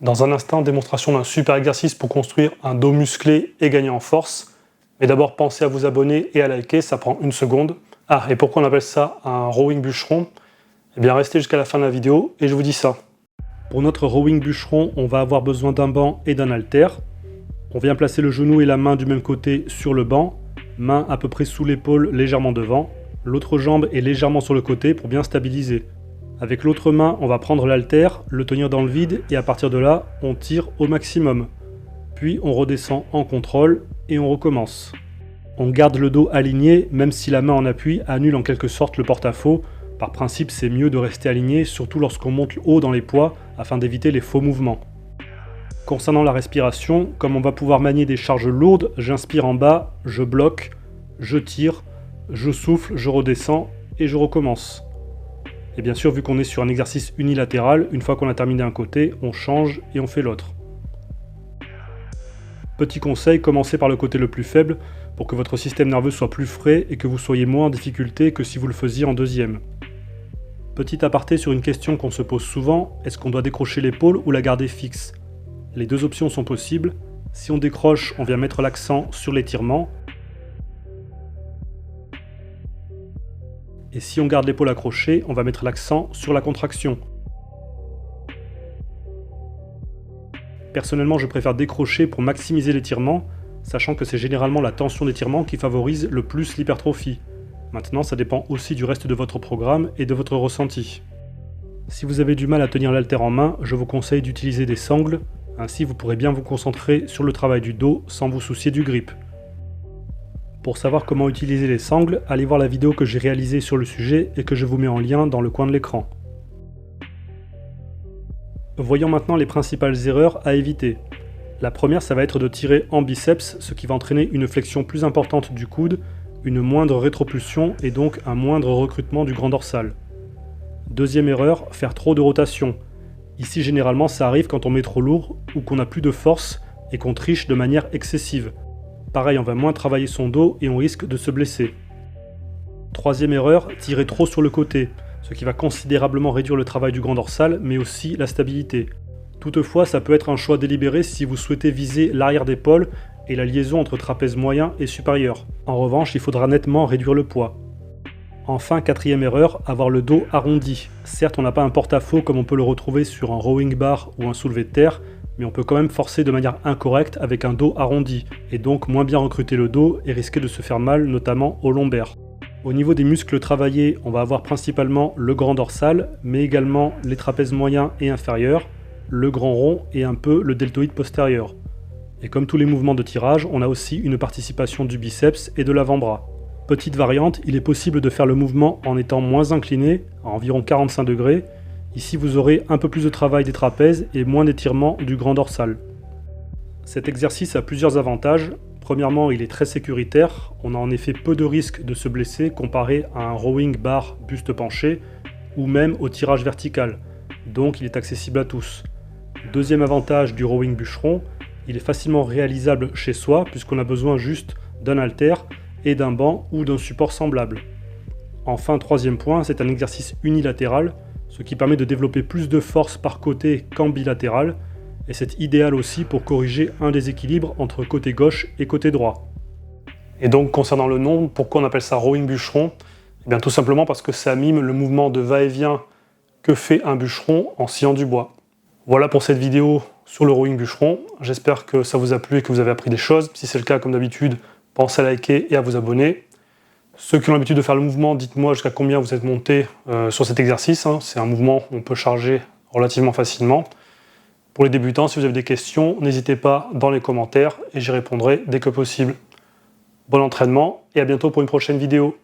Dans un instant, démonstration d'un super exercice pour construire un dos musclé et gagner en force. Mais d'abord, pensez à vous abonner et à liker, ça prend une seconde. Ah, et pourquoi on appelle ça un rowing bûcheron? Eh bien, restez jusqu'à la fin de la vidéo et je vous dis ça. Pour notre rowing bûcheron, on va avoir besoin d'un banc et d'un haltère. On vient placer le genou et la main du même côté sur le banc, main à peu près sous l'épaule, légèrement devant. L'autre jambe est légèrement sur le côté pour bien stabiliser. Avec l'autre main, on va prendre l'haltère, le tenir dans le vide et à partir de là, on tire au maximum. Puis on redescend en contrôle et on recommence. On garde le dos aligné, même si la main en appui annule en quelque sorte le porte-à-faux. Par principe, c'est mieux de rester aligné, surtout lorsqu'on monte haut dans les poids, afin d'éviter les faux mouvements. Concernant la respiration, comme on va pouvoir manier des charges lourdes, j'inspire en bas, je bloque, je tire, je souffle, je redescends et je recommence. Et bien sûr, vu qu'on est sur un exercice unilatéral, une fois qu'on a terminé un côté, on change et on fait l'autre. Petit conseil, commencez par le côté le plus faible pour que votre système nerveux soit plus frais et que vous soyez moins en difficulté que si vous le faisiez en deuxième. Petit aparté sur une question qu'on se pose souvent, est-ce qu'on doit décrocher l'épaule ou la garder fixe? Les deux options sont possibles. Si on décroche, on vient mettre l'accent sur l'étirement. Et si on garde l'épaule accrochée, on va mettre l'accent sur la contraction. Personnellement, je préfère décrocher pour maximiser l'étirement, sachant que c'est généralement la tension d'étirement qui favorise le plus l'hypertrophie. Maintenant, ça dépend aussi du reste de votre programme et de votre ressenti. Si vous avez du mal à tenir l'haltère en main, je vous conseille d'utiliser des sangles, ainsi vous pourrez bien vous concentrer sur le travail du dos sans vous soucier du grip. Pour savoir comment utiliser les sangles, allez voir la vidéo que j'ai réalisée sur le sujet et que je vous mets en lien dans le coin de l'écran. Voyons maintenant les principales erreurs à éviter. La première, ça va être de tirer en biceps, ce qui va entraîner une flexion plus importante du coude, une moindre rétropulsion et donc un moindre recrutement du grand dorsal. Deuxième erreur, faire trop de rotation. Ici, généralement, ça arrive quand on met trop lourd ou qu'on n'a plus de force et qu'on triche de manière excessive. Pareil, on va moins travailler son dos et on risque de se blesser. Troisième erreur, tirer trop sur le côté, ce qui va considérablement réduire le travail du grand dorsal, mais aussi la stabilité. Toutefois, ça peut être un choix délibéré si vous souhaitez viser l'arrière d'épaule et la liaison entre trapèze moyen et supérieur. En revanche, il faudra nettement réduire le poids. Enfin, quatrième erreur, avoir le dos arrondi. Certes, on n'a pas un porte-à-faux comme on peut le retrouver sur un rowing bar ou un soulevé de terre, mais on peut quand même forcer de manière incorrecte avec un dos arrondi, et donc moins bien recruter le dos et risquer de se faire mal, notamment au lombaire. Au niveau des muscles travaillés, on va avoir principalement le grand dorsal, mais également les trapèzes moyens et inférieurs, le grand rond et un peu le deltoïde postérieur. Et comme tous les mouvements de tirage, on a aussi une participation du biceps et de l'avant-bras. Petite variante, il est possible de faire le mouvement en étant moins incliné, à environ 45 degrés. Ici, vous aurez un peu plus de travail des trapèzes et moins d'étirement du grand dorsal. Cet exercice a plusieurs avantages. Premièrement, il est très sécuritaire. On a en effet peu de risques de se blesser comparé à un rowing bar buste penché ou même au tirage vertical. Donc, il est accessible à tous. Deuxième avantage du rowing bûcheron, il est facilement réalisable chez soi puisqu'on a besoin juste d'un haltère et d'un banc ou d'un support semblable. Enfin, troisième point, c'est un exercice unilatéral, ce qui permet de développer plus de force par côté qu'en bilatéral, et c'est idéal aussi pour corriger un déséquilibre entre côté gauche et côté droit. Et donc concernant le nom, pourquoi on appelle ça rowing bûcheron? Eh bien tout simplement parce que ça mime le mouvement de va-et-vient que fait un bûcheron en sciant du bois. Voilà pour cette vidéo sur le rowing bûcheron, j'espère que ça vous a plu et que vous avez appris des choses. Si c'est le cas, comme d'habitude, pensez à liker et à vous abonner. Ceux qui ont l'habitude de faire le mouvement, dites-moi jusqu'à combien vous êtes monté sur cet exercice. C'est un mouvement qu'on peut charger relativement facilement. Pour les débutants, si vous avez des questions, n'hésitez pas dans les commentaires et j'y répondrai dès que possible. Bon entraînement et à bientôt pour une prochaine vidéo.